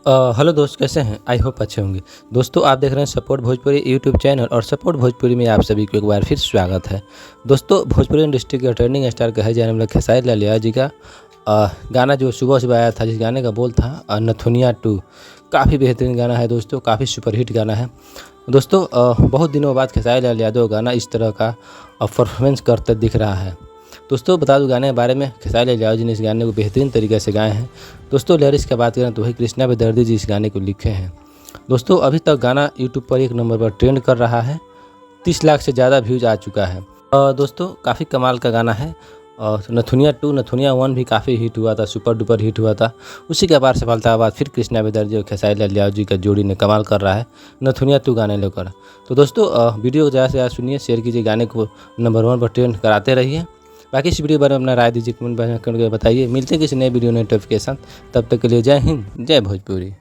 Hello दोस्त, कैसे हैं? आई होप अच्छे होंगे। दोस्तों, आप देख रहे हैं सपोर्ट भोजपुरी यूट्यूब चैनल और सपोर्ट भोजपुरी में आप सभी को एक बार फिर स्वागत है। दोस्तों, भोजपुरी इंडस्ट्री के ट्रेंडिंग स्टार कहे जाने वाले खेसारी लाल यादव जी का गाना जो सुबह सुबह आया था, जिस गाने का बोल था नथुनिया 2, काफ़ी बेहतरीन गाना है दोस्तों, काफ़ी सुपरहिट गाना है। दोस्तों, बहुत दिनों बाद खेसारी लाल यादव गाना इस तरह का परफॉर्मेंस करते दिख रहा है। दोस्तों, बता दूं गाने के बारे में, खेसारी लाल यादव जी ने इस गाने को बेहतरीन तरीके से गाए हैं। दोस्तों, लिरिक्स की बात करें तो वही कृष्णा बेदर्दी जी इस गाने को लिखे हैं। दोस्तों, अभी तक गाना यूट्यूब पर 1 नंबर पर ट्रेंड कर रहा है। 30 लाख से ज़्यादा व्यूज आ चुका है। दोस्तों, काफ़ी कमाल का गाना है। और नथुनिया 2, नथुनिया 1 भी काफ़ी हिट हुआ था, सुपर डुपर हिट हुआ था। उसी के अपार सफलता के बाद फिर कृष्णा बेदर्दी और खेसारी लाल यादव जी का जोड़ी ने कमाल कर रहा है नथुनिया 2 गाने लेकर। तो दोस्तों, वीडियो को ज़्यादा से ज़्यादा सुनिए, शेयर कीजिए, गाने को नंबर 1 पर ट्रेंड कराते रहिए। बाकी इस वीडियो के बारे में अपना राय दीजिए, कमेंट करके बताइए। मिलते हैं किसी नए वीडियो नए टॉपिक के साथ। तब तक के लिए जय हिंद, जय भोजपुरी।